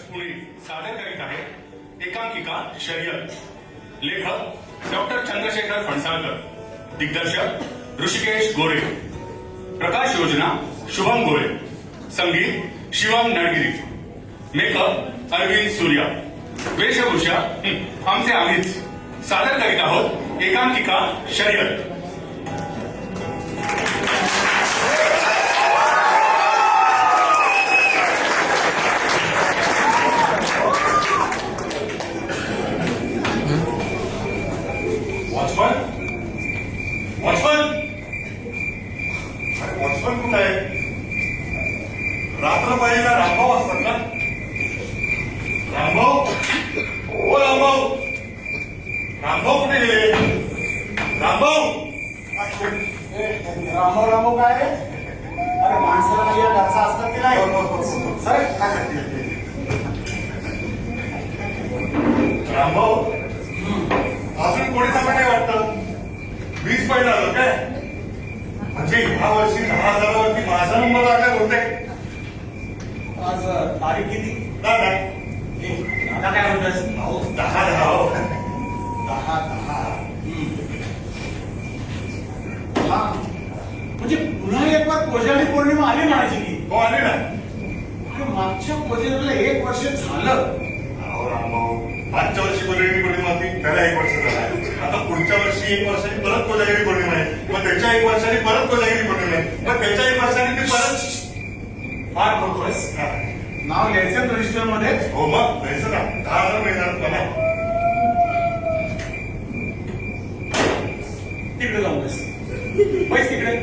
पुणे सादर करीत आहे एकांकिका शर्यत. लेखक डॉक्टर चंद्रशेखर फणसाळकर, दिग्दर्शक ऋषिकेश गोरे, प्रकाश योजना शुभम गोरे, संगीत शिवम नळगिरी, मेकअप अरविंद सूर्या, वेशभूषा आमचे आम्हीच. सादर करीत आहोत एकांकिका शर्यत. वॉचमन वॉचमन वॉचमन कुठे आहे? रात्रपाळीला रामभाऊ असतात ना? रामभाऊ, ओ रामभाऊ, रामभाऊ कुठे गेले? रामभाऊ, रामभाऊ रामभाऊ काय रे? अरे माणसाला नाही या घरचा असतात की नाही? सर रामभाऊ अजून कोणी सांगत नाही वाटतं. 20 पहिला आलं काय? म्हणजे ह्या वर्षी 10,000वरती माझा नंबर लागला होते. आज तारीख किती? दादा आता काय म्हणतोस? 10 हा म्हणजे पुन्हा एक बार कोजागरी पौर्णिमा आली म्हणायची की? हो आले ना. अरे मागच्या कोजागरीला 1 वर्ष झालं. अहो रामभाऊ, मागच्या वर्षी कोजागिरी पौर्णिमा होती, त्याला 1 वर्ष झालं. आता पुढच्या वर्षी 1 वर्षांनी परत कोजागिरी पौर्णिमा आहे, मग त्याच्या 1 वर्षांनी परत कोजागिरी पौर्णिमा आहे, मग त्याच्या 1 वर्षांनी ती परत. फार म्हणतोयस. नाव लिहायचं रजिस्टर मध्ये? हो मग जायचं ना. 10,000 मिळणार मला. तिकडे जाऊन बस. बस तिकडे.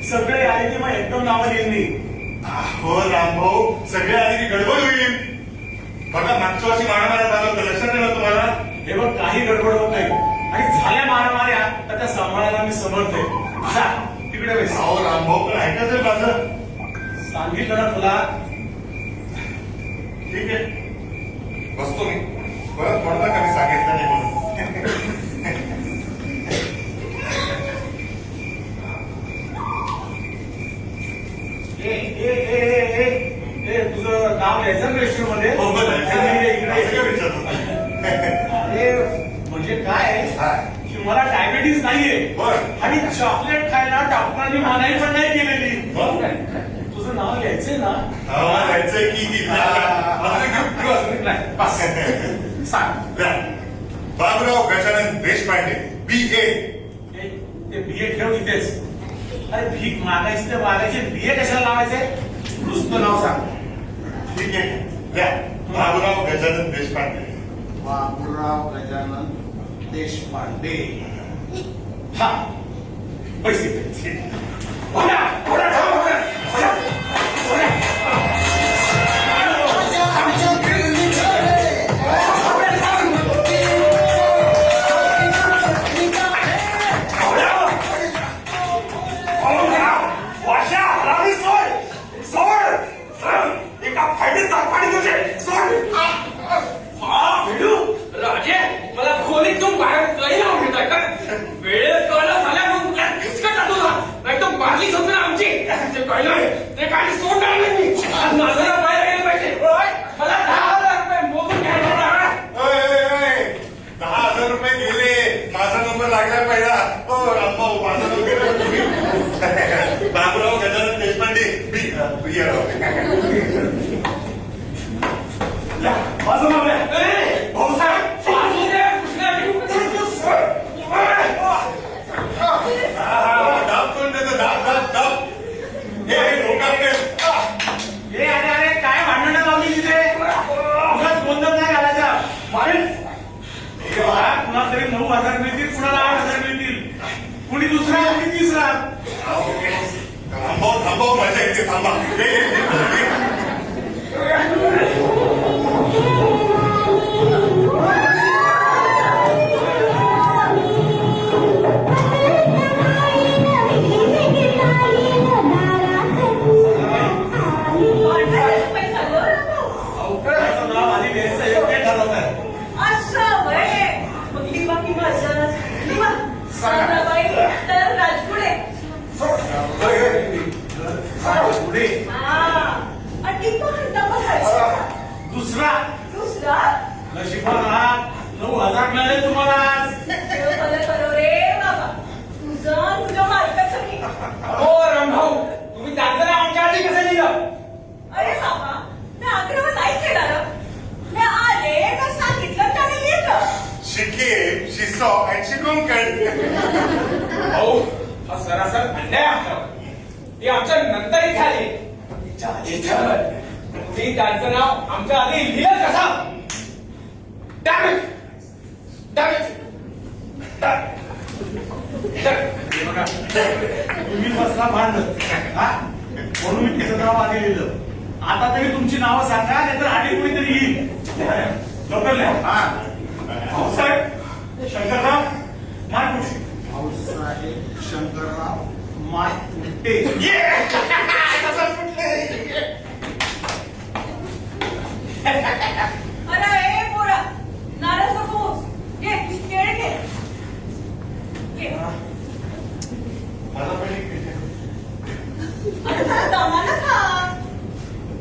सगळे आले की मग एकदम नावं लिहिली नाही. हो रामभाऊ, सगळे आले की गडबड होईल. बघा मागच्या वर्षी मारामाऱ्या झालं होतं, लक्षात नाही तुम्हाला? हे बघ काही गडबड होत नाही आणि झाल्या मारामाऱ्या तर त्या सांभाळायला मी समर्थ आहे. जा तिकडे बस. अहो रामभाऊ, पण ऐकायचं आहे माझं. सांगितलं ना तुला. ठीक आहे, बसतो मी. परत म्हणता का मी सांगितलं नाही म्हणून? ए ए ए ए ए तुझं नाव लिहायचं रजिस्टर मध्ये? हो बरं, इकडे काय विचारतो? अरे म्हणजे काय की मला डायबिटीज नाहीये बरं. आणि चॉकलेट खायला डॉक्टरांनी मनाई पण नाही केलेली. मग? तुझं नाव लिहायचंय ना? हा, जायचंय की नाही बस. सांग. बाबुराव गजानन देशपांडे, BA. ते बीए ठेव इथेच. अरे भीक मागायची तर मागायची, बीए कशाला लावायचे? नुसतं नाव सांग. ठीक आहे, द्या. बाबुराव गजानन देशपांडे. बाबुराव गजानन देशपांडे. हा पैसे राजे, मला खोलीतून बाहेर काही लावून घेताय का? वेळेत कळलं झाल्या मग खिसका टाकू ना, नाही तर मारली समजा आमची. ते कळलं ते काही सोडणार नाही मी. आज माझ्या बाहेर गेलं पाहिजे. मला 10,000 रुपये मोजून घ्यायला लावा. 10,000 रुपये गेले, माझा नंबर लागला पहिला. हो रामभाऊ, माझा नंबर तुम्ही. बाबुराव गजानन देशपांडे, माझं नाव आहे भाऊसाहेब. वाजू दे, दाब कोण त्याचं? दाब. हे लोकांकडे. हे अरे अरे काय भांडणं लावली तिथे? उगाच गोंधळ नाही घालायचा. कुणाला तरी 9,000 मिळतील, कुणाला 8,000 मिळतील, कुणी दुसरा कुणी तिसरा. थांबव माझ्या इथे थांबा. नाव आधी घ्यायचं योग्य ठरवत आहे. राजपुढे पुढे भाऊ हा सरासर अन्याय आमच्यावर. ती आमच्या नंतर इथे आली. तिच्या आधी ठरवलं. तुम्ही त्यांचं नाव आमच्या आधी लिहिलं कसं? Damn it! Damn it! हे बघा, तुम्ही बसला भांडत हा म्हणून मी तिचं नाव आधी लिहिलं. आता तरी तुमची नावं सांगा, नाहीतर आधी कोणीतरी येईल. लवकर लिहा. भाऊसाहेब शंकरराव मायकुटे. भाऊसाहेब शंकरराव मायकुटे. अरे ए पोरा नाराज नकोस. घे केळी घे. घे. मला पण एक विचार. अरे जरा दमानं खा.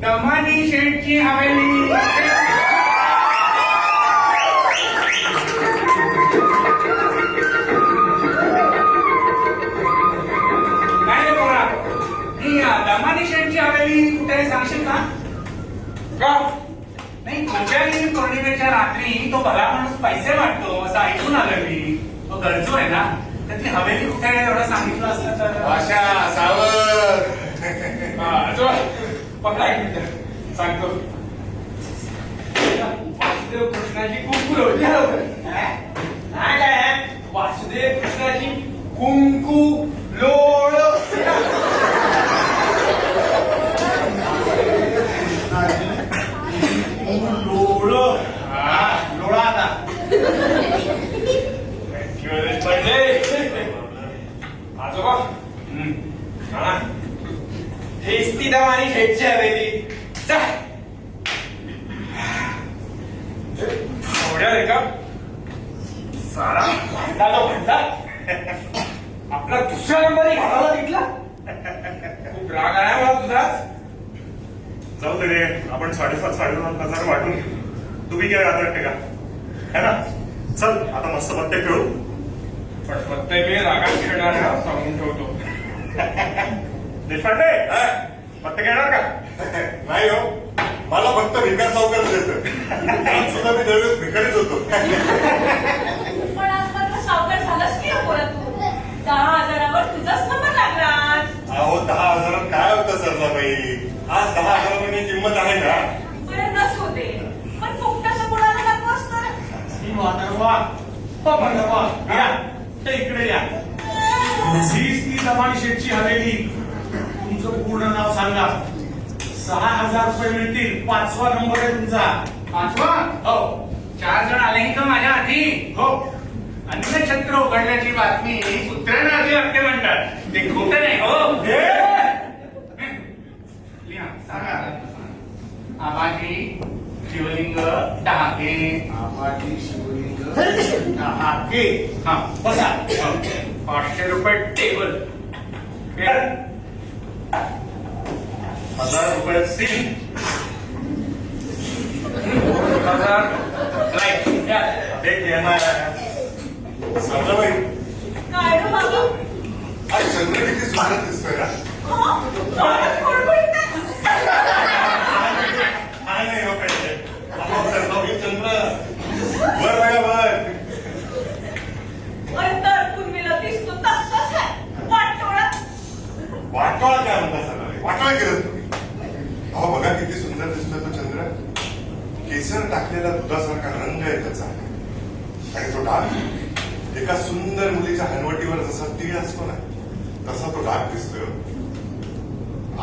दमानी शेठची हवेली. काय रे पोरा, ही दमानी शेठची हवेली कुठे आहे सांगशील का? नाही, कोणत्याही पौर्णिमेच्या रात्री तो भला माणूस पैसे वाटतो असं ऐकून आलं मी. तो गरजू आहे ना, तर ती हवेली कुठे आहे एवढं सांगितलं असतं तर. भाषा सावध. पकडा एक मिनिट सांगतो. वासुदेव कृष्णाची कुंकू होती. काय वासुदेव कृष्णाची कुंकू लोळ. लोळा आता. आजोबा हेच ती दमानी शेठची हवेली. एवढ्या रे का सारा भांडा तो भांडा आपला दुसऱ्या नंबरही घालायला तिथला. खूप राग आहे मला तुझाच. जाऊ दे रे, आपण 7,500 वाटून घेऊ. तुम्ही काय राहतात ते का है ना? चल आता मस्त पत्ते खेळू. पण फक्त मी रागात खेळणार आहे, सांगून ठेवतो. देशपांडे पत्ते खेळणार का? नाही हो, मला फक्त भिकार सावकारच येतं. सुद्धा मी दरवेळेस भिकारीच होतो. पण आज मात्र सावकार झालास की पोरा तू. 10,000वर तुझाच नंबर लागला. अहो 10,000 काय होतं सरलाबाई? आज 10,000 म्हणजे किंमत आहे का? बरं नस होते पण फुकटाचं मुलाला लागू असतं. या तर इकडे या. हीच ती दमानी शेठची हवेली. तुमचं पूर्ण नाव सांगा. 6,000 रुपये मिळतील. 5वा नंबर आहे तुमचा. 5वा? हो 4 जण आले का माझ्या आधी? हो. अन्नछत्र उघडण्याची बातमी सूत्रांना आधी वाक्य म्हणतात. ते खोटं नाही हो. लिहा, सांगा. आबाजी शिवलिंग डहाके. आबाजी शिवलिंग हाके. हा बसा. 500 रुपये टेबल. 1,000 रुपये सील. 1000 लाईट. एक येणार सरलाबाई, काय रे बाबा? आज चंद्र किती सुंदर दिसतोय ना? हा? डोळ्यात कुडकुडीत आहे. काय नाही हो पाहिजे. सरलाबाई चंद्र वर बघा वर. अंतर पूर्वीला दिसतो तसाच आहे. वाटोळा. वाटोळा काय म्हणता सरलाबाई? वाटोळा केलं तुम्ही. अहो बघा किती सुंदर दिसतोय तो चंद्र. केसर टाकलेला दुधासारखा रंग आहे त्याचा. आणि तो डाग एका सुंदर मुलीच्या हनवटीवर जसा तीळ असतो ना, तसा तो डाग दिसतोय.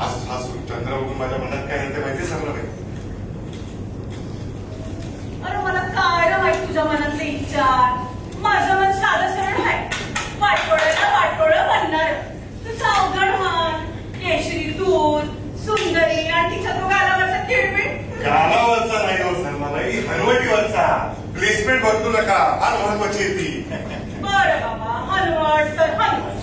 आज हा चंद्र बघून माझ्या मनात काय येते माहिती सांगलं नाही. अरे मला काय रे माहित तुझ्या मनातले विचार. माझं मन साधं सरळ आहे. वाटोळ्याला वाटोळं म्हणणार. तुझं अवघड मन. केशरी दूध, सुंदरी आणि तिचा तो गालावरचा किळबिळ. गालावरचा नाही हो सरलाबाई, हनवटीवरचा. प्लेसमेंट बदलू नका, फार महत्वाची आहे ती. बरं बाबा, हलवट तर हलवट.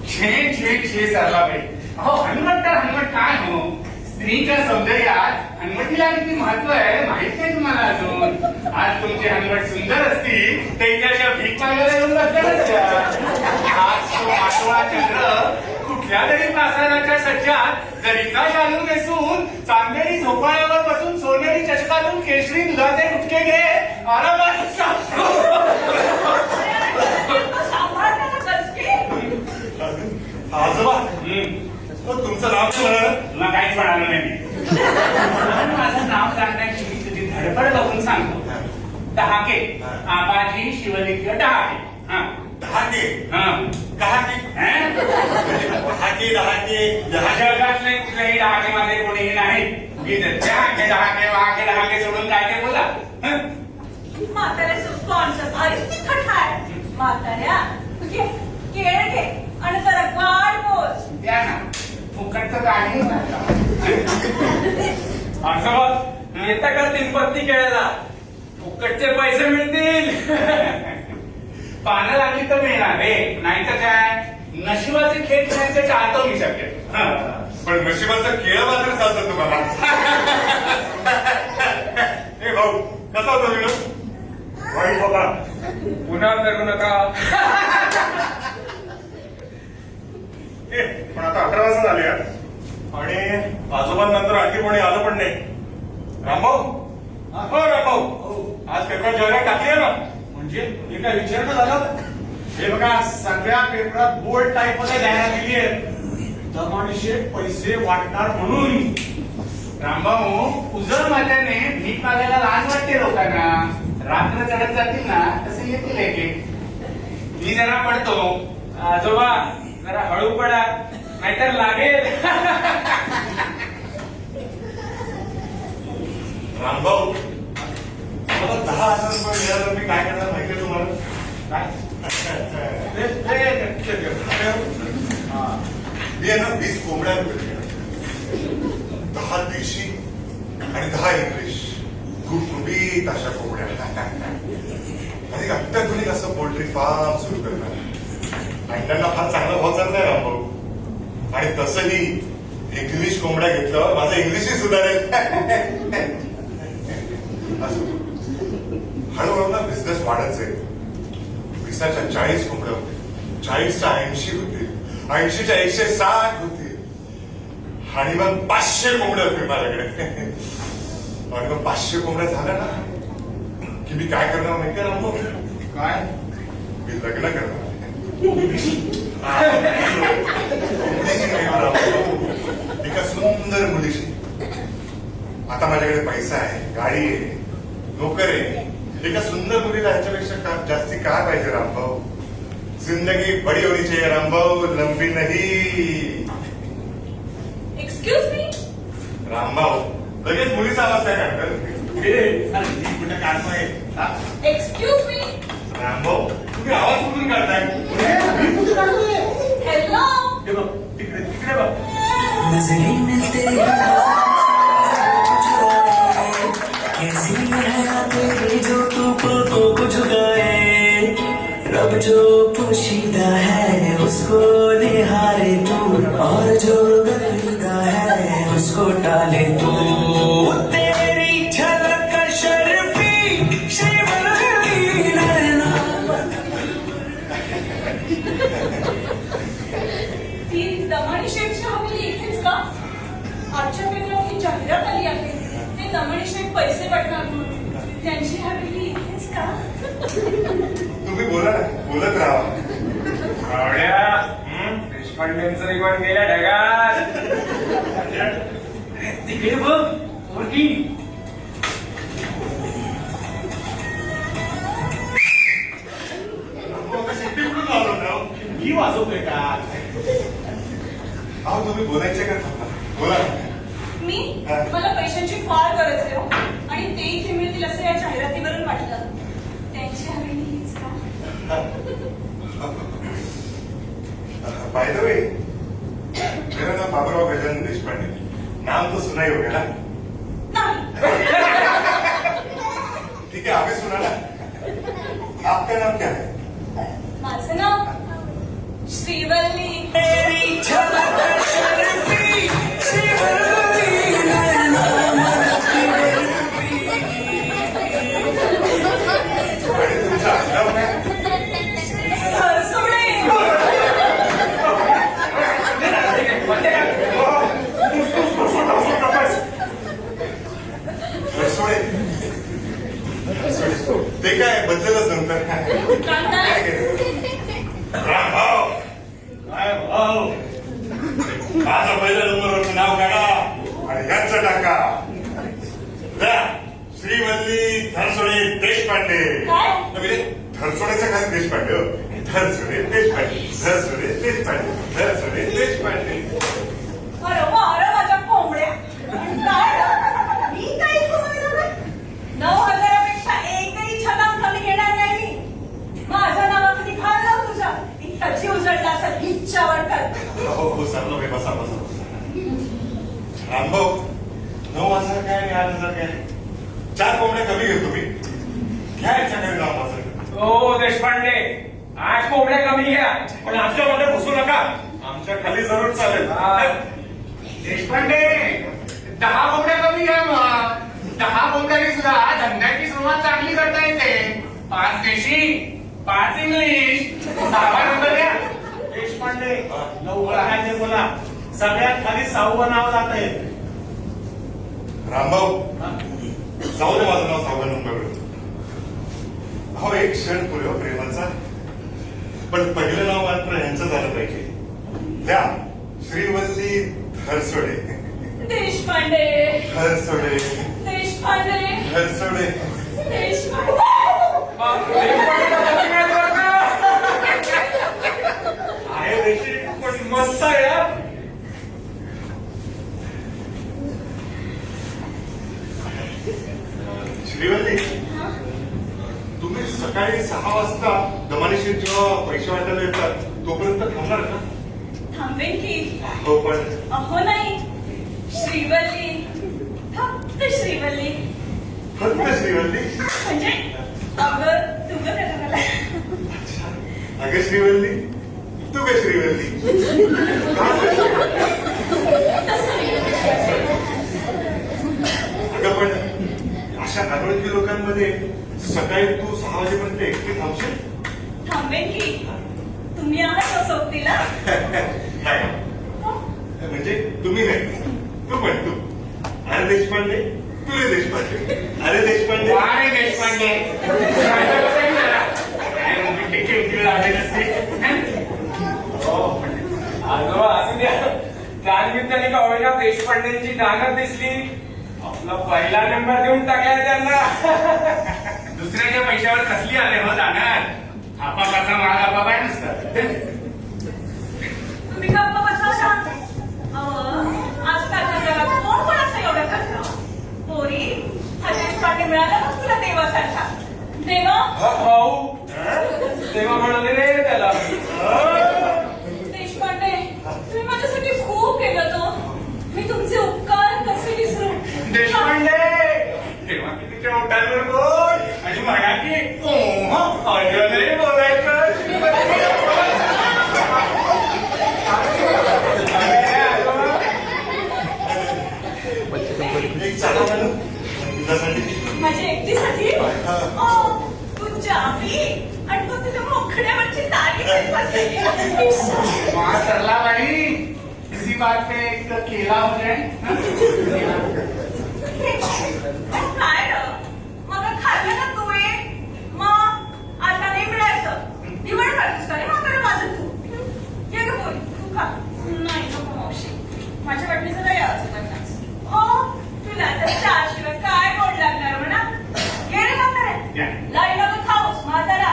छे सरलाबाई. अहो हनुमत तर हनुमत काय हो. स्त्रीच्या सौंदर्यात हनुमतीला किती महत्व आहे माहित नाही तुम्हाला अजून. आज तुमची हनुमत सुंदर असती तर इकडच्या भीक मागायला येऊन बसल्या. आज तो आठवा चंद्र कुठल्या तरी प्रासादाच्या सज्जात जरीचा शालू नेसून चांदेरी झोपाळ्यावर बसून सोनेरी चषकातून केशरी दुधाचे गुटके घे आरामात. सांभाळताना तुमचं नाव काय म्हणाल? तुला काहीच म्हणालं नाही मी. पण माझं नाव सांगण्याची तुझी धडपड बघून सांगतो. डहाके, आबाजी शिवलिंग डहाके. हा. दहाके हा. दहाके हं? दहाके दहाके जगातले कुठल्याही डहाकेमध्ये कोणीही नाही. मी डहाके डहाके वाहाके डहाके सोडून काय ते बोला. हं? म्हाताऱ्या स्पॉन्सर भारी तिखट आहे. म्हाताऱ्या केळ घे आणि जरा गाड बोल. द्या ना फुकटचं गाणी. असं बघ येतं का तिनपत्ती खेळायला फुकटचे पैसे मिळतील. पानं लागली तर मिळणार रे, नाही तर काय नशिबाचे खेळ खेळायचे टाळतो मी शक्य. पण नशिबाचं केळं मात्र चालतं तुम्हाला. ए भाऊ कसा होता विनोद? वाईट बाबा. पुन्हा करू नका. पण आता 11 वाजता झाले आणि आजोबांनंतर आणखी कोणी आलं पण नाही. रामभाऊ हो रामभाऊ आज पेपरात जाहिरात टाकली आहे ना. म्हणजे हे काय विचारणं झालं? हे बघा सगळ्या पेपरात बोल्ड टाईप मध्ये जाहिरात दिली आहे. दमानिशे पैसे वाटणार म्हणून. रामभाऊ उजळ माल्याने भीक मागायला लाज वाटते लोकांना. रात्र चढत जातील ना तसे येतील एक एक. मी जरा पडतो. आजोबा जरा हळू पडा नाहीतर लागेल. रामभाऊ मला 10,000 रुपये मिळालं मी काय करणार माहितीये तुम्हाला? काय? मी आहे ना 20 कोंबड्या विकल्या. 10 देशी आणि 10 इंग्लिश गुबगुबीत अशा कोंबड्या. आणि अत्याधुनिक असं पोल्ट्री फार्म सुरू करणार. अंड्यांना फार चांगला भाव चाललाय रामभाऊ. आणि तसंही इंग्लिश कोंबड्या घेतल्यावर माझं इंग्लिशही सुधारेल. असं हळूहळू ना बिझनेस वाढत जाईल. 20च्या 40 कोंबड्या होतील, 40च्या 80 होतील, 80च्या 160 होतील आणि मग 500 कोंबड्या होतील माझ्याकडे. आणि मग 500 कोंबड्या झाल्या ना की मी काय करणार माहिती आहे रामभाऊ? काय? मी लग्न करणार. मुलीशी नाही रामभाऊ, एका सुंदर मुलीशी. आता माझ्याकडे पैसा आहे, गाडी आहे, नोकर आहे. एका सुंदर मुलीला ह्याच्यापेक्षा जास्ती काय पाहिजे रामभाऊ? जिंदगी बडी होनी चाहिए रामभाऊ, लंबी नाही. Excuse me. रामभाऊ लगेच मुलीचा आवाज काय काढतात? कुठे काढतोय? Excuse me. रामभाऊ तुम्ही आवाज कुठून काढताय? हॅलो. हे बघ तिकडे तिकडे बघ. नजरें मिलते कैसी है तेरी जो तू पलकों को झुकाए. रब जो पोशीदा है उसको निहारे तू और जो गलीदा है उसको टाले तू. तेरी झलक शर्फी श्रीवल्ली नैना. ती दमानी शेठची हवेली इथेच का? आजच्या पेपरात ही जाहिरात आली आहे. ते दमानी शेठ पैसे पाठवणार म्हणून. त्यांची हवेली इथेच का? तुम्ही बोला ना, बोलत राहा. देशपांडेंचं रिकॉर्ड गेल्या ढगात. तिकडे बघ पोरगी. रामभाऊ, आता शेवटी कुठून लावलं ना? मी वाजवतोय का? अहो तुम्ही बोलायचे का? थांबा. बोला. मी मला पैशांची फार गरज आहे हो. आणि ते इथे मिळतील असं या जाहिरातीवरून वाटलं. त्यांची हवेली हीच का? बाय द वे मेरा नाम बाबूराव गजानन देशपांडे. नाम तो सुना ही होगा ना? नाही. ठीक है, आगे सुना ना. आपका नाम क्या है? माझं नाव श्रीवल्ली. तेरी झलक शर्फी श्रीवल्ली नैना मनकी बर्फी. आणि तुमचं आडनाव काय? घरसोडे. घरसोडे. ते काय बदललंच नंतर. कांदा. रामभाऊ काय धरसोड्याच्या खाली देशपांडे हो. धरसोडे देशपांडे, धरसोडे देशपांडे, धरसोडे देशपांडे. अरे माझ्या कोंबड्या काय मी काही 9,000पेक्षा एकही छलांग कमी घेणार नाही मी. माझं नावाखाली खाल्लं तुझा इतका जीव जळला असं इच्छावर कर. हो सरलो बे, बसा बसा. रामभाऊ 9,000 काय आणि 8,000 काय? 4 कोंबड्या कमी घेतो मी. घ्या याच्याकडे नाव माझं. हो देशपांडे, 8 कोंबड्या कमी घ्या, पण आमच्यामध्ये घुसू नका. आमच्या खाली जरूर चालेल. देशपांडे 10 कोंबड्या कमी घ्या मग. 10 कोंबड्यांनी सुद्धा धंद्याची सुरुवात चांगली करता येते. 5 देशी, 5 इंग्लिश, 6 नंबर द्या. देशपांडे लवकर आहे ते बोला. सगळ्यात खाली 6वं नाव जात आहे. रामभाऊ जाऊ दे माझं नाव 6व्या नंबरवर. अहो एक क्षण पुरे हो प्रेमाचा. पण पहिलं नाव मात्र यांचं झालं पाहिजे. द्या श्रीवल्ली धरसोडे. देशपांडे धरसोडे, देशपांडे धरसोडे. देशपांडे. आहे देशी, पण मस्त आहे यार. श्रीवल्ली तुम्ही सकाळी 6 वाजता दमानीशी जेव्हा पैसे वाटायला येतात तोपर्यंत थांबणार का? थांबेन की. हो पण अहो नाही, श्रीवल्ली, फक्त श्रीवल्ली. फक्त श्रीवल्ली. म्हणजे अगं तुझं कसं मला. अगं श्रीवल्ली, तू काय श्रीवल्ली? अगं पण अशा अनोळखी लोकांमध्ये सकाळी तू 6 वाजेपर्यंत एकटी थांबशील? थांबेन की. तुम्ही आहात सोबतीला. नाही म्हणजे तुम्ही नाही, तू पण तू. अरे देशपांडे, तू रे देशपांडे. अरे देशपांडे. वारे देशपांडे. काय मग टिकीव तिला आलेलं असते. अगं असू द्या, त्यानिमित्ताने का होईना देशपांडेंची दानत दिसली. आपला पहिला नंबर देऊन टाकलाय त्यांना. दुसऱ्याच्या पैशावर कसली आले हो जाणार. आपापाचा माग आपापाय नसतात. तुम्ही गप्प बसा शांत. आजकालच्या जगात कोण कोणाचं एवढं करतं. पोरी हा देशपांडे मिळाला मग तुला देवासारखा. देवा भाऊ तेव्हा म्हणाले रे त्याला. देशपांडे तुम्ही माझ्यासाठी खूप केलं तो. मी तुमचे उपकार कसे विसरू. देशपांडे तेव्हा किती चौटांवर बोल आणि म्हणा की अजूनही बोलायचं. एक चहा बनव तुझ्यासाठी. माझ्या एकटीसाठी. तू जावी आणि मग तुझ्या मोखड्यावरची दाढी कशी बसली. वहां सरला भाई इसी बात पे एक केला हो जाए. काय रे मग खाल्लं ना तू एक. मग आता नाही मिळायचं. निवड करतेस का रे मग माझं तू. ये ग बोल तू खा. नाही नको मावशी, माझ्या वाटणीचं काय यावंचं लग्नाचं. तुला तर 4 शिवाय काय गोड लागणार म्हणा. ये रे म्हातारे, लाई नको खाऊस म्हातारा.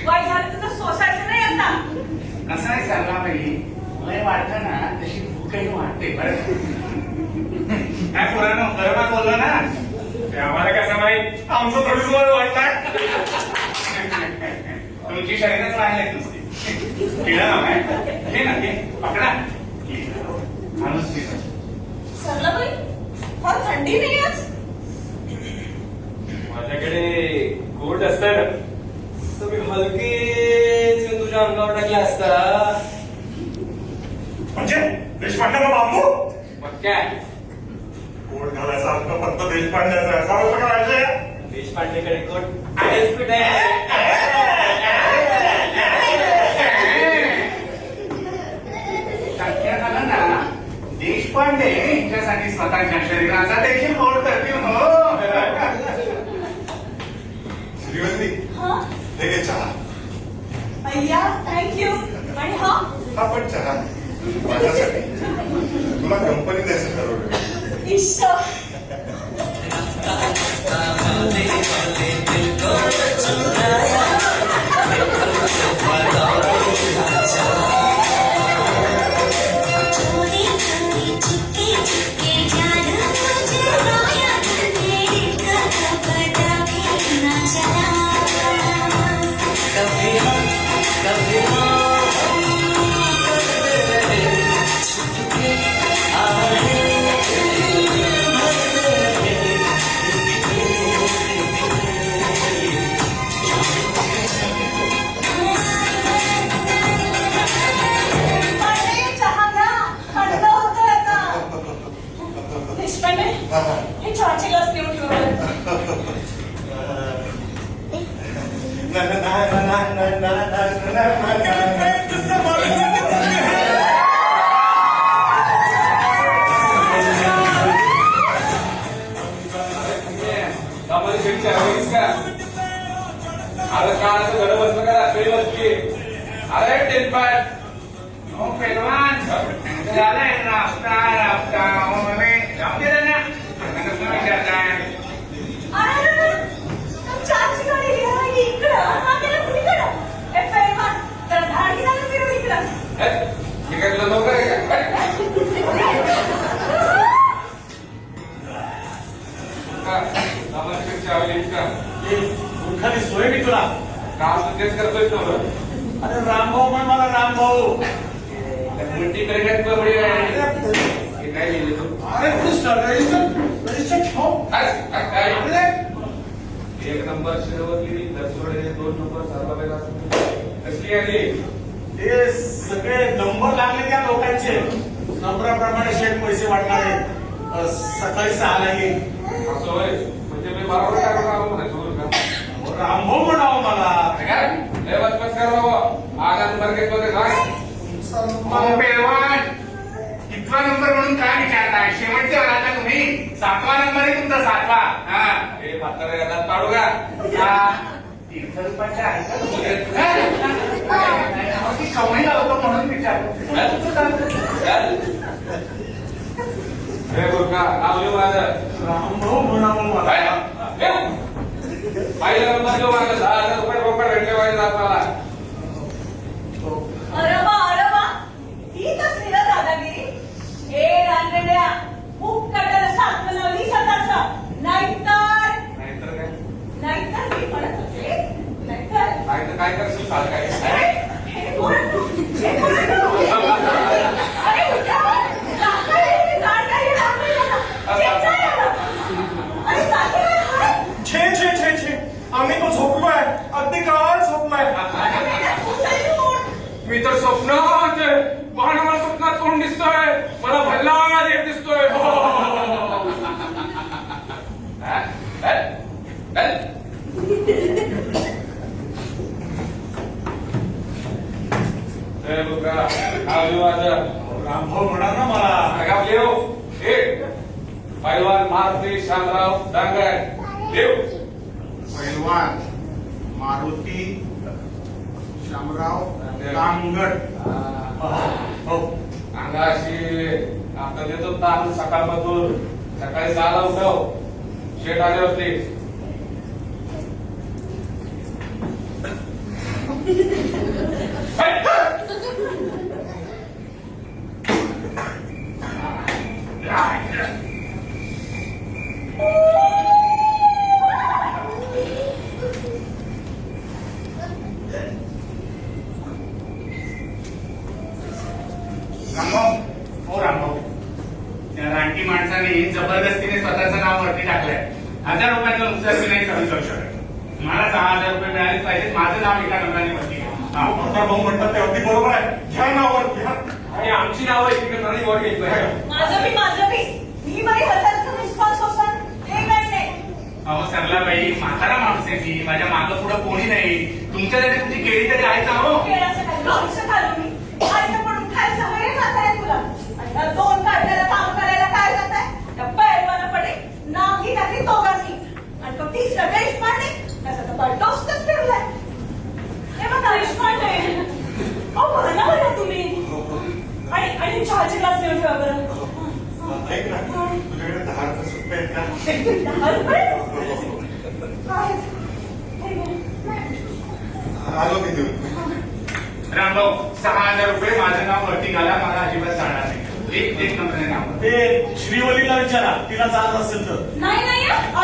वाई झालं तुझं सोसायचं नाही आता. कसं आहे सरला भाई, मला वाटतं ना तशी भूकही वाटते बरं. काय पुराणं बरोबर बोललो ना. ते आम्हाला कसं माहित, आमचं थोडीच वर वाटतात. तुमची शरीरच राहिले नुसती. केलं ना काय घे ना घे पकडा. माणूस तिथं सरला बाई फार थंडी नाही आज. माझ्याकडे गोड असतं तर मी हलकेच तुझ्या अंगावर टाकला असता. म्हणजे देशपांडे बांबू मग काय, कोण घालायचा अर्थ फक्त देशपांड्याचा असा अर्थ करायचे. देशपांडेकडे कोण आहेच कुठे. शक्य झालं ना देशपांडे यांच्यासाठी स्वतःच्या शरीराचा देखील गोड करतील हो. श्रीवल्ली हा हे घे चहा. अय्या थँक्यू. आणि हा हा पण चहा माझ्यासाठी. तुला कंपनी द्यायचं ठरवलं. इश्श. दिल को चुराया हो पेलवान झालाय रास्ता रास्ता जाऊ दे ना कसं विचारताय अरे चारची गाडी गेली इकडं हा गेला कुणीकडं ए पैलवान तर धाडी घालून फिरू इकडं हे काय तुला नोकर आहे का शिक्षा आवली का मूर्खाने सोय मी तुला काम तर तेच करतोय नव्हतं अरे रामभाऊ म्हण मला रामभाऊ उलटी करेल तुला बडी हे काय लिहिलं तू अरे रजिस्टर ठेव काय अरे एक नंबर शिरवली दसवडे 2 नंबर सर्वावेला कसली आली ते सगळे नंबर लागले त्या लोकांचे नंबराप्रमाणे शेठ पैसे वाटणार आहेत सकाळी 6 ला येईल असं होय म्हणजे मी बरोबर काय करणार म्हणायचं का रामभाऊ म्हणावं मला काय लय बचपच कर बाबा आगा नंबर घेतलो ते सांग हो पेलवान कितवा नंबर म्हणून काय विचारताय शेवटचे आला तुम्ही 7वा नंबर आहे तुमचा 7वा हा हे म्हातारे याला पाडू का ₹300 आहे का ती कमाई लावतो म्हणून विचारतो हे गुरका नाव लिहू माझं रामभाऊ म्हणावं मला पहिला नंबर लिहू माझं 10,000 रुपये रोकड भेटले पाहिजे आपल्याला अरे वा ही कसली ना दादागिरी हे रानगड्या खूप कटाला साखर लावली स्वतःच नाहीतर मी म्हणत होते नाहीतर काय करशील सांग काय अरे हे बोल अरे उठा लाकडं हे गाड काय अरे जाती काय छे आम्ही तो झोपलोय अगदी काळ झोपलोय मी तर स्वप्नात पाहणं मला स्वप्नात कोण दिसतोय मला भल्ला एक दिसतोय रामभाऊ म्हणा ना मला पैलवान मारुती शामराव डांगर देव पैलवान मारुती शामराव कामगड हो अंगाशी आता देतो ताण सकाळमधून सकाळी 6 ला उठव शेट आले होते रामभाऊ त्या रानटी माणसाने जबरदस्तीने स्वतःचं नाव वरती टाकलंय 1000 रुपयाचं नुकसान मी नाही कमी करू शकत मला 6,000 रुपये मिळाले पाहिजेत माझं नाव एका नंबराने वरती घ्या भाऊ म्हणतात ते अगदी बरोबर आहे घ्या नावावर घ्या आणि आमची नावं इकडे नाही वर घेतलंय माझं बी मी बाई हजारचं विश्वास होता हे काही नाही अहो सरला बाई म्हातारा माणूस आहे मी माझ्या मागं पुढं कोणी नाही तुमच्यासाठी तुमची केळी तरी आहे का हो केळाचं काय लक्ष घालून मी आईचं पडून काय सवय जाताय तुला आणि त्या 2 काढलेलं काम करायला काय जाताय त्या पैलवाना पडे नाव घी टाकली दोघांनी आणि तो 3रा देशपांडे त्याचा तर बळटोस्तच फिरलाय हे बघा देशपांडे अहो म्हणावं ना तुम्ही आणि चहाचे ग्लास नेऊन ठेवा बरं ऐक ना तुझ्याकडे 10 रुपये आहेत का 10 रुपये काय आलो की देऊ रामभाऊ 6,000 रुपये माझं नाव वरती घाला मला अजिबात जाणार नाही एक नंबरने नाव ते श्रीवलीला विचारा तिला चालत असेल तर नाही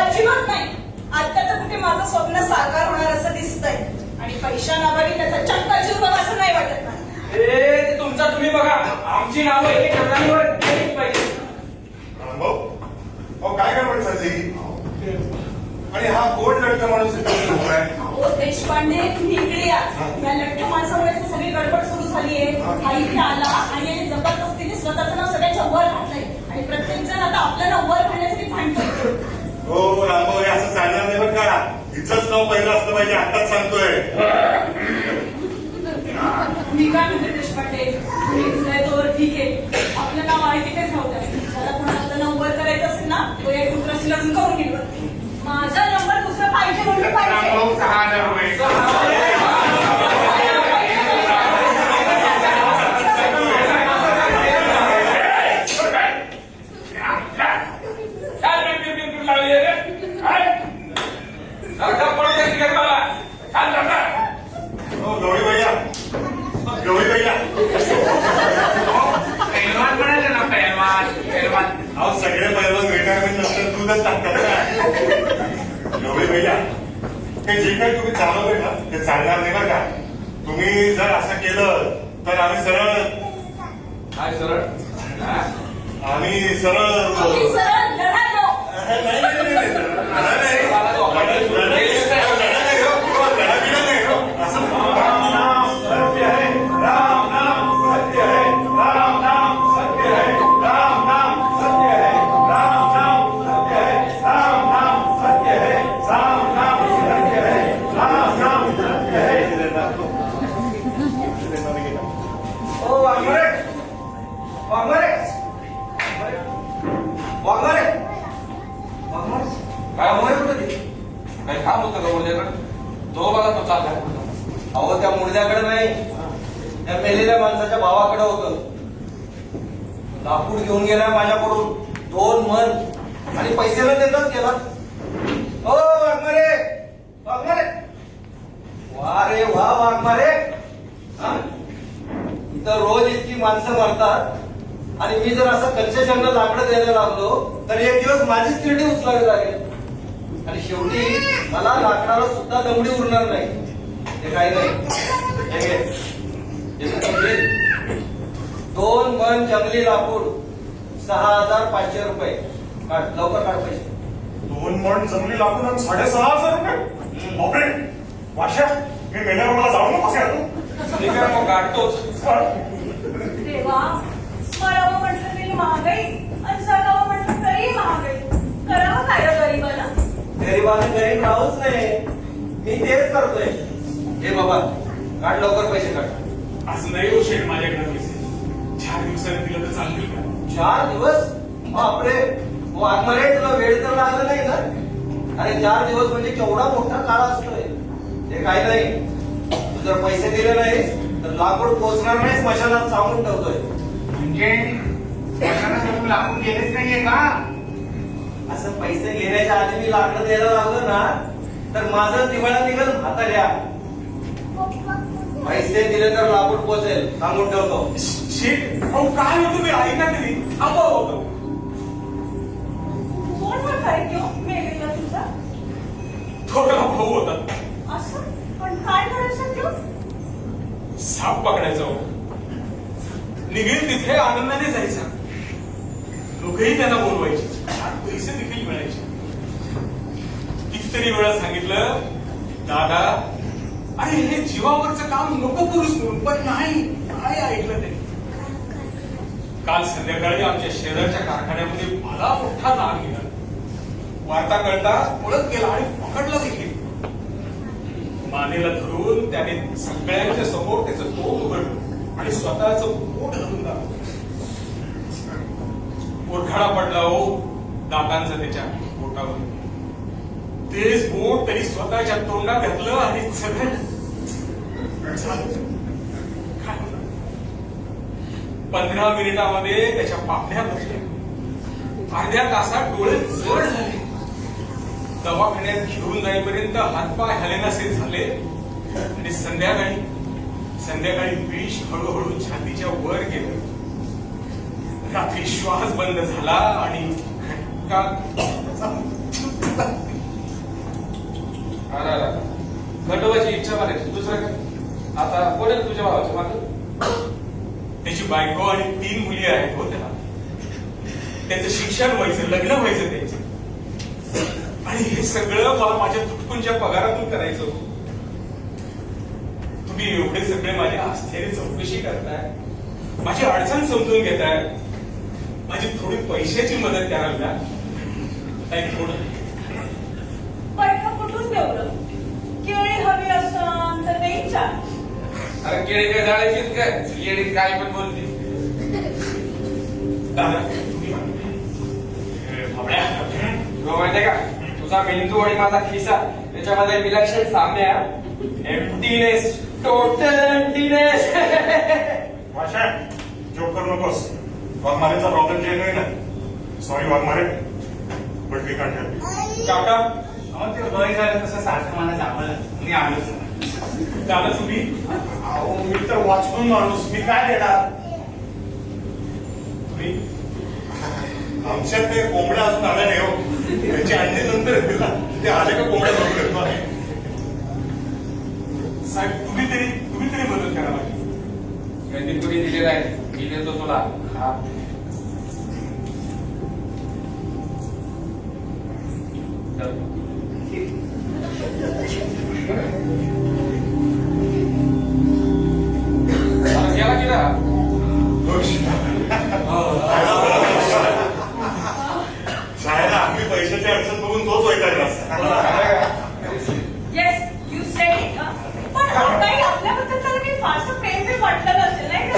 अजिबात नाही आता तर कुठे माझं स्वप्न साकार होणार असं दिसतंय आणि पैशा नावाने त्याचा चक्का जीव बघ असं नाही वाटत मला ते तुमचा तुम्ही बघा आमची नावं एक नंबरांवर केलीच पाहिजे भाऊ अहो काय गडबड चालली आणि हा कोण लढता माणूस आहे ओ देशपांडे तुम्ही इकडे या लठ्ठ माणसामुळे सगळी गडबड सुरू झाली आहे हा इथे आला आणि याने जबरदस्तीने स्वतःचं नाव सगळ्यांच्या वर घातलंय आणि प्रत्येक जण आता आपलं नाव वर घालण्यासाठी भांडतोय हो रामभाऊ हे असं चालणार नाही बरं का हिचंच नाव पहिलं असलं पाहिजे आताच सांगतोय मी काय म्हणते देशपांडे तोवर ठीक आहे आपलं नाव आहे तिथेच नव्हतं त्याला कोणा आपलं नाव वर करायचं असेल ना तो एक दुसऱ्याशी लग्न करून घेईल माझा नंबर दुसरा पाहिजे म्हणजे पाहिजे रामभाऊ 6,000 रुपये उचलूनच टाकतात. नवरे भैया, हे जे काही तुम्ही चालवलंय ना ते चालणार नाही बरं का. तुम्ही जर असं केलं तर आम्ही सरळ काय सरळ आम्ही सरळ आम्ही सरळ लढालो. नाही, नाही, नाही, नाही. लढा नाही. लढा नाही हो. लढा बिडा नाही हो. असं राम नाम सत्य है, राम नाम सत्य है, राम नाम सत्य है, राम नाम सत्य है, राम नाम सत्य है, राम नाम सत्य है, राम नाम सत्य है, राम नाम सत्य है. ओ वाघमारे, वाघमारे, वाघमारे, वाघमारे, वाघमारे कुठे ते? काही काम होतं का मुर्द्याकडे? तो बघा तो चाललाय. अहो त्या मुर्द्याकडे नाही, त्या मेलेल्या माणसाच्या भावाकडे होतं. लाकूड घेऊन गेला माझ्याकडून 2 मन आणि पैसे न देताच गेला. ओ वाघमारे, वाघमारे, वा रे वा वाघमारे. हा? इथं रोज इतकी माणसं मरतात आणि मी जर असं कन्सेशनला लाकडं द्यायला लागलो तर एक दिवस माझीच किरडी उचलावी लागेल आणि शेवटी मला लाकडाला सुद्धा दमडी उरणार नाही. ते काही नाही. हे घे. हे तू समजेल. 2 मन जंगली लाकूड 6,500 रुपये. काढ लवकर काढ पैसे. 2 मन जमली लागून आणि 6,500 रुपये. बापरे वाशा, मी मेल्यावर मला जाऊ नकोस यार तू. ठीक आहे मग गाठतोच. देवा, मरावं म्हटलं तरी महागाई आणि जगावं म्हटलं तरी महागाई. करावं काय रे गरीबाला? गरीबाने गरीब राहूच नाही. मी तेच करतोय. हे बाबा काढ लवकर पैसे काढ. असं नाही हो शेठ माझ्याकडे पैसे. 4 दिवसांनी दिलं तर चालतील का? 4 दिवस? बापरे वाघमारे, तुला वेळ तर लागला नाही ना? अरे 4 दिवस म्हणजे केवढा मोठा काळ असतोय. ते काही नाही. तू जर पैसे दिले नाहीस तर लाकूड पोचणार नाही स्मशानात सांगून ठेवतोय. म्हणजे स्मशानात लागून गेलेच नाहीये का? असं पैसे घेण्याच्या आधी मी लाकडं द्यायला लागलो ना तर माझं दिवाळा निघल म्हाताऱ्या. पैसे दिले तर लाकूड पोचेल सांगून ठेवतो. शेठ अहो काय होतं मी ऐका तरी थांबा होतो. कोण म्हटलाय तो मेलेला तुझा? थोडा भाऊ होता. असं? पण काय करायचं तो? साप पकडायचा हो. निघेल तिथे आनंदाने जायचा. लोकही त्यांना बोलवायचे. 4 पैसे देखील मिळायचे. कितीतरी वेळा सांगितलं दादा अरे हे जीवावरचं काम नको करूच म्हणून, पण नाही ऐकलं ते. काल संध्याकाळी आमच्या शेजारच्या कारखान्यामध्ये मला मोठा नाग निघाला. वार्ता कळता पळत गेला आणि पकडला देखील. मानेला धरून त्याने सगळ्यांच्या समोर त्याचं तोंड उघडलं आणि स्वतःचं पोट घालून दाखवलं. पोटखाडा पडला हो दातांचा त्याच्या पोटावर. तेच बोट त्यांनी स्वतःच्या तोंडात घातलं आणि सगळं झालं. काय होतं? 15 मिनिटामध्ये त्याच्या पापण्या बसल्या. अर्ध्या तासात डोळे जड झाले. दवाखान्यात घेऊन जाईपर्यंत हातपाय हलेनासे झाले आणि संध्याकाळी विष हळूहळू छातीच्या वर गेलं. रात्री श्वास बंद झाला आणि घटोबाची इच्छा मारायची दुसरं काय? आता कोण आहे तुझ्या भावाच्या मागं? त्याची बायको आणि 3 मुली आहेत हो त्याला. त्याचं शिक्षण व्हायचं, लग्न व्हायचं त्याचं. आणि हे सगळं मला माझ्या तुटपुंच्या पगारातून करायचं होतं. तुम्ही एवढे सगळे माझ्या आस्थेने चौकशी करताय, माझी अडचण समजून घेताय, माझी थोडी पैशाची मदत करावी ना. काही थोडं पैसा कुठून देवलं? केळी हवी असं तर नाही चाल. अरे केळी काय झाडायची काय? येडी काय पण बोलते. दादा तुम्ही तुला माहितीये का तुझा मेंदू आणि माझा खिसा त्याच्यामध्ये विलक्षण साम्य आहे. Emptiness, total emptiness. वाशा, जोक करू नकोस. वाघमारेचा प्रॉब्लेम जे नाही ना. Sorry Waghmare, but we can't help. काका ते वय झालं तसं सारखं मला जांभळं. मी आलोच. दादा तुम्ही अहो मी तर वॉचमन माणूस, मी काय देणार? तुम्ही आमच्यात ते कोंबड्या अजून आल्या नाही हो. त्याची अंडी नंतर येतील ना. ते आले का कोंबड्या बघून येतो आम्ही. साहेब तुम्ही तरी मदत करा माझी. गणितपुरी दिलेला आहे, मी देतो तुला. हा. चल. गेला की ना? शाळेला आपली पैशाची अडचण बघून तोच वैतागला. Yes you said it. पण काही आपल्याबद्दल त्याला काही फारसं प्रेम वाटलं नसेल नाही का?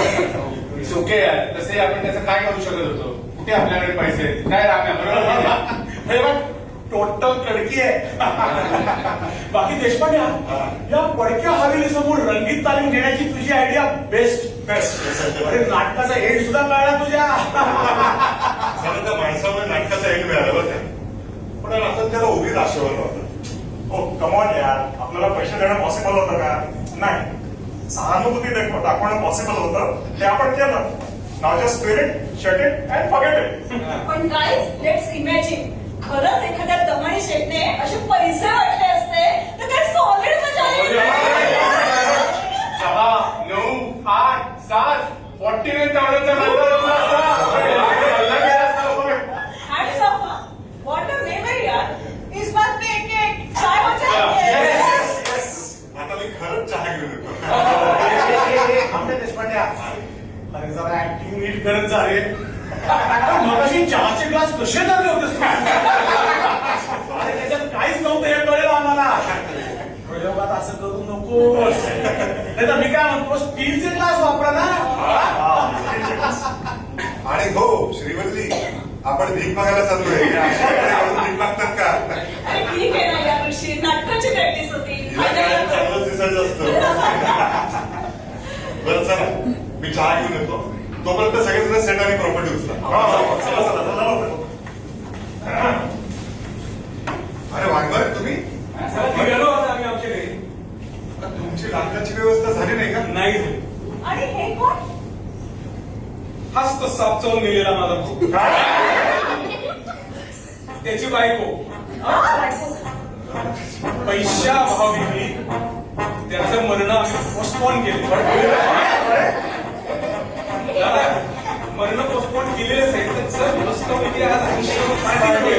इट्स ओके यार. तसे आपण त्याचं काय करू शकत होतो? कुठे आपल्याकडे पैसे आहेत? काय राम्या बरोबर हे बघ टोटल कडकी आहे. बाकी देशपांडे या पडक्या हवेली समोर रंगीत तालीम घेण्याची तुझी आयडिया बेस्ट. अरे नाटकाचा एंड सुद्धा कळला तुझ्या. सगळं त्या माणसामुळे नाटकाचा एंड मिळाला बरं का. पण असं त्याला उभीच आशेवर नव्हतं. हो कमॉन यार, आपल्याला पैसे देणं पॉसिबल होतं का? नाही. सहानुभूती दाखवणं पॉसिबल होतं, ते आपण केलं. नाव just spirit, shut it and forget it. पण गाईज लेट्स इमॅजिन खरंच एखाद्या दमानी शेटने असे पैसे वाटले असते तर काय सॉलिड मजा आली. 9, 8, 7, 49,000 Hands up, huh? What a memory, यार. इस बार पे एक चाय हो जाएगी. आता मी खरंच चहा घेऊन येतो. आपल्या देशपांड्या अरे जरा ऍक्टिंग नीट करत जा रे. मगाशी चहाचे ग्लास कसे धरले होतेस तू? अरे त्याच्यात काहीच नव्हतं हे कळेल आम्हाला. प्रयोगात असं करू नकोस. नाही तर मी काय म्हणतो स्टीलचे ग्लास वापरा ना. आणि हो श्रीवल्ली, आपण भीक मागायला चाललोय. भीक मागतात का? अरे ठीक आहे ना या वर्षी नाटकाची प्रॅक्टिस होती. तिला काय चांगलंच दिसायचं असतं. बरं चला, मी चहा घेऊन येतो. तोपर्यंत सगळेजण सेट आणि प्रॉपर्टी उचला. अरे वाघमारे तुम्ही गेलो होतो आम्ही आमच्या घरी. तुमची नाटकाची व्यवस्था झाली नाही का? नाही आणि हे कोण? हाच तो साप चावून गेलेला माझा भाऊ. त्याची बायको पैशा भावाने त्याचं मरण आम्ही पोस्टपोन केले. मरण पोस्टपोन केलेलंच आहे. त्याचं पोस्टपोन आज 80 रुपये